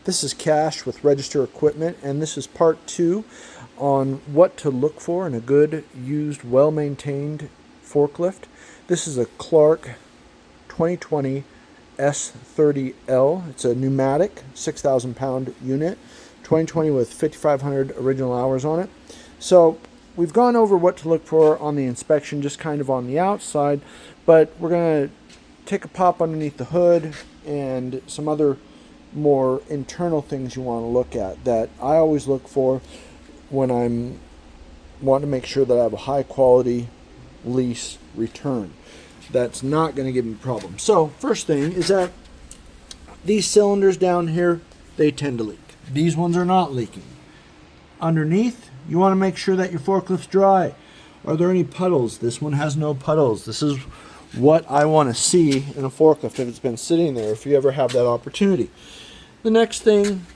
This is Cash with Register Equipment, and this is part 2 on what to look for in a good, used, well-maintained forklift. This is a Clark 2020 S30L. It's a pneumatic, 6,000 pound unit, 2020 with 5,500 original hours on it. So we've gone over what to look for on the inspection, just kind of on the outside, but we're going to take a pop underneath the hood and some other more internal things you want to look at that I always look for when I'm wanting to make sure that I have a high quality lease return that's not going to give me problems. So first thing is that these cylinders down here, they tend to leak. These ones are not leaking. Underneath, you want to make sure that your forklift's dry. Are there any puddles? This one has no puddles. This is what I want to see in a forklift if it's been sitting there, if you ever have that opportunity. The next thing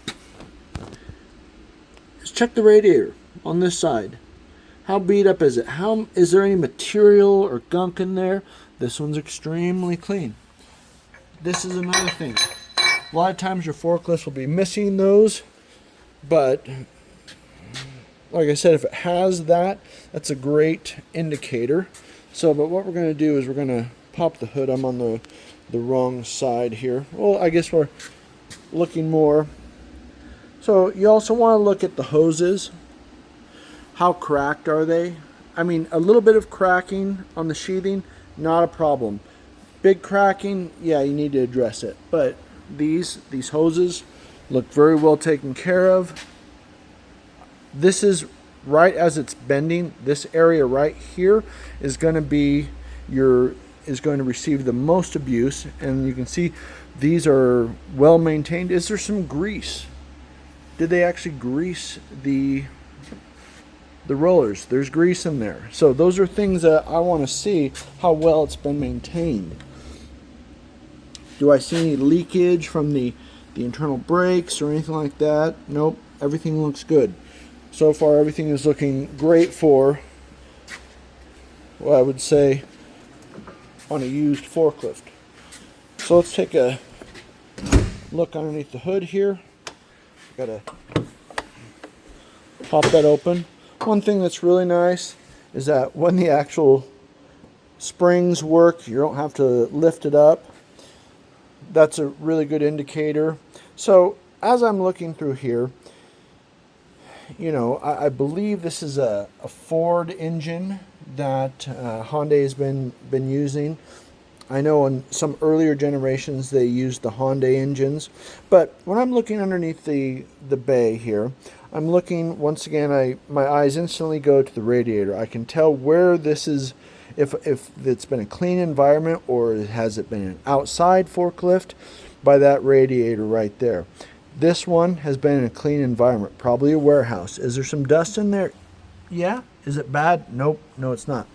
is check the radiator on this side. How beat up is it? Is there any material or gunk in there? This one's extremely clean. This is another thing. A lot of times your forklifts will be missing those, but like I said, if it has that, that's a great indicator. So, but what we're going to do is we're going to pop the hood. I'm on the wrong side here. Well, I guess we're looking more. So you also want to look at the hoses. How cracked are they? I mean, a little bit of cracking on the sheathing, not a problem. Big cracking, yeah, you need to address it. But these hoses look very well taken care of. This is right as it's bending. This area right here is going to be is going to receive the most abuse, and you can see these are well maintained. Is there some grease? Did they actually grease the rollers? There's grease in there. So those are things that I want to see how well it's been maintained. Do I see any leakage from the internal brakes or anything like that? Nope, everything looks good. So far everything is looking great for what I would say on a used forklift. So let's take a look underneath the hood here. Gotta pop that open. One thing that's really nice is that when the actual springs work, you don't have to lift it up. That's a really good indicator. So as I'm looking through here, you know, I believe this is a Ford engine that Hyundai has been using. I know in some earlier generations they used the Hyundai engines, but when I'm looking underneath the bay here, I'm looking once again. My eyes instantly go to the radiator. I can tell where this is, if it's been a clean environment or has it been an outside forklift, by that radiator right there. This one has been in a clean environment, probably a warehouse. Is there some dust in there? Yeah. Is it bad? Nope. No, it's not.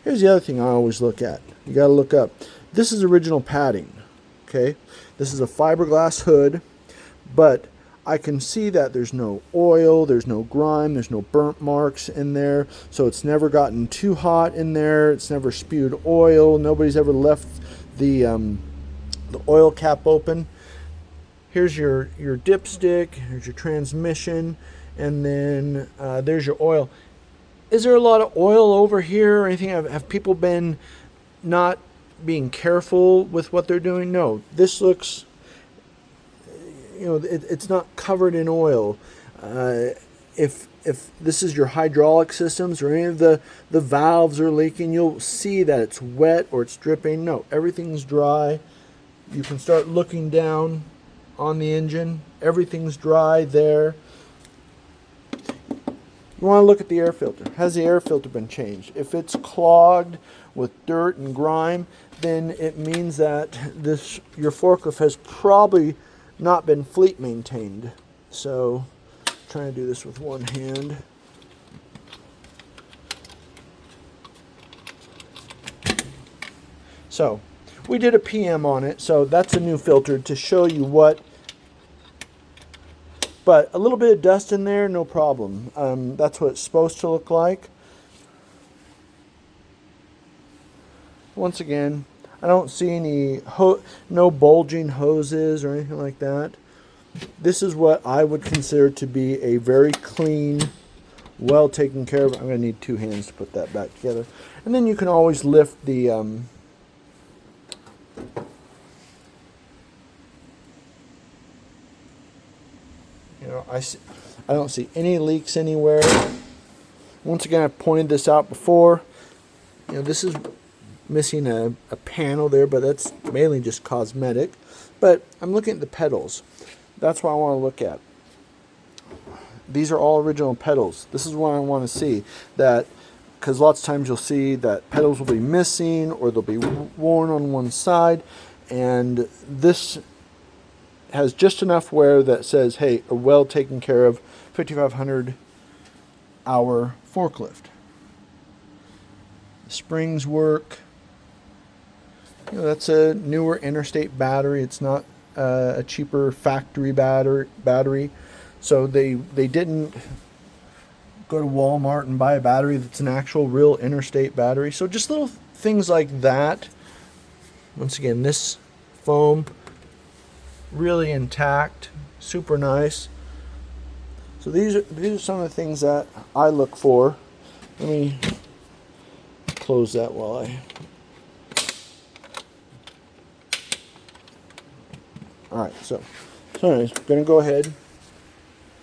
Here's the other thing I always look at. You got to look up. This is original padding. Okay. This is a fiberglass hood, but I can see that there's no oil, there's no grime, there's no burnt marks in there. So it's never gotten too hot in there. It's never spewed oil. Nobody's ever left the oil cap open. Here's your dipstick, here's your transmission, and then there's your oil. Is there a lot of oil over here or anything? Have people been not being careful with what they're doing? No. This looks, you know, it's not covered in oil. If this is your hydraulic systems or any of the valves are leaking, you'll see that it's wet or it's dripping. No, everything's dry. You can start looking down on the engine. Everything's dry there. You want to look at the air filter. Has the air filter been changed? If it's clogged with dirt and grime, then it means that your forklift has probably not been fleet maintained. So I'm trying to do this with one hand. So we did a PM on it, so that's a new filter to show you what. But a little bit of dust in there, no problem. That's what it's supposed to look like. Once again, I don't see any no bulging hoses or anything like that. This is what I would consider to be a very clean, well taken care of. I'm going to need two hands to put that back together. And then you can always lift the I don't see any leaks anywhere. Once again, I've pointed this out before. This is missing a panel there, but that's mainly just cosmetic. But I'm looking at the pedals. That's what I want to look at. These are all original pedals. This is what I want to see. That, because lots of times you'll see that pedals will be missing or they'll be worn on one side, and this has just enough wear that says, hey, a well taken care of 5500-hour forklift. The springs work. That's a newer interstate battery. It's not a cheaper factory battery. So they didn't go to Walmart and buy a battery that's an actual real interstate battery. So just little things like that. Once again, this foam really intact, super nice. So these are some of the things that I look for. Let me close that while I... Alright, so anyways, I'm going to go ahead.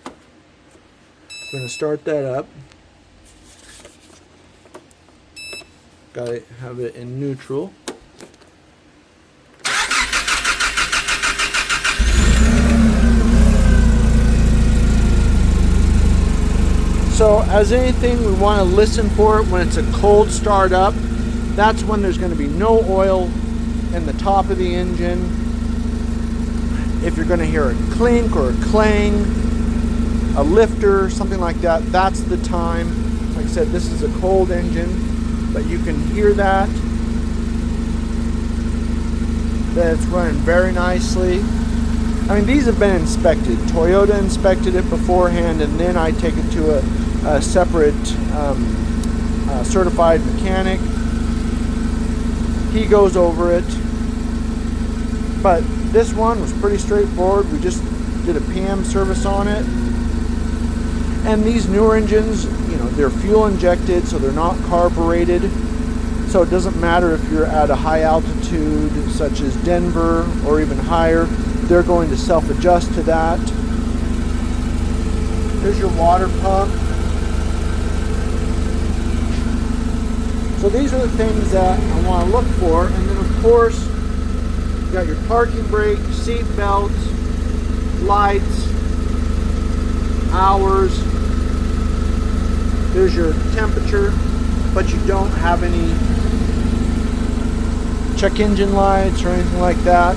I'm going to start that up. Got to have it in neutral. So as anything, we want to listen for it when it's a cold start up. That's when there's going to be no oil in the top of the engine. If you're going to hear a clink or a clang, a lifter, something like that, that's the time. Like I said, this is a cold engine, but you can hear that it's running very nicely. I mean, these have been inspected. Toyota inspected it beforehand, and then I take it to a separate certified mechanic. He goes over it. But this one was pretty straightforward. We just did a PM service on it. And these newer engines, they're fuel injected, so they're not carbureted. So it doesn't matter if you're at a high altitude, such as Denver, or even higher. They're going to self-adjust to that. There's your water pump. So these are the things that I want to look for. And then of course, you got your parking brake, seat belts, lights, hours. There's your temperature, but you don't have any check engine lights or anything like that.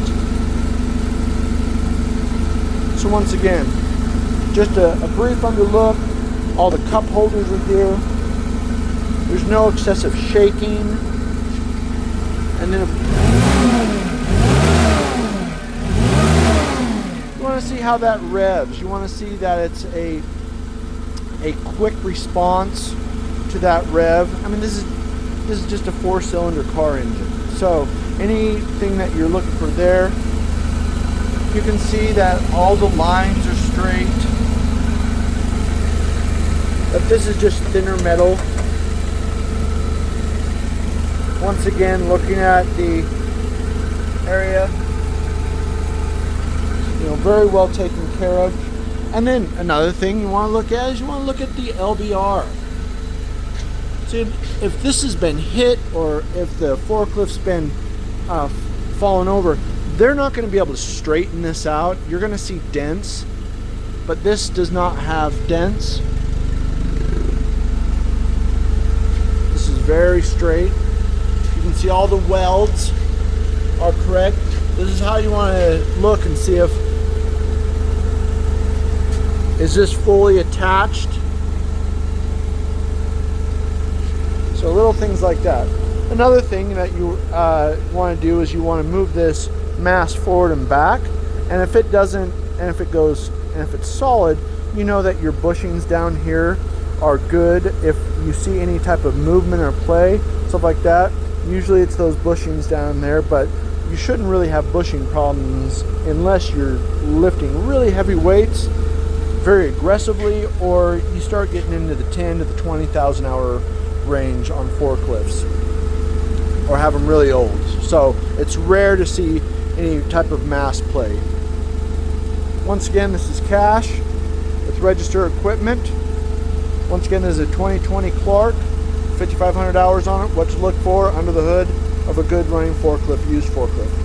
So once again, just a brief underlook. All the cup holders are here. There's no excessive shaking. And then you want to see how that revs. You want to see that it's a quick response to that rev. I mean, this is just a 4-cylinder car engine. So anything that you're looking for there, you can see that all the lines are straight. But this is just thinner metal. Once again, looking at the area, very well taken care of. And then another thing you want to look at is you want to look at the LBR. See, if this has been hit or if the forklift's been fallen over, they're not going to be able to straighten this out. You're going to see dents, but this does not have dents. This is very straight. You can see all the welds are correct. This is how you want to look and see if is this fully attached. So little things like that. Another thing that you want to do is you want to move this mast forward and back, and if it doesn't, and if it goes, and if it's solid, you know that your bushings down here are good. If you see any type of movement or play, stuff like that, usually it's those bushings down there. But you shouldn't really have bushing problems unless you're lifting really heavy weights very aggressively, or you start getting into the 10 to the 20,000 hour range on forklifts, or have them really old. So it's rare to see any type of mass play. Once again, this is Cash with Register Equipment. Once again, this is a 2020 Clark, 5,500 hours on it. What to look for under the hood of a good running forklift, used forklift.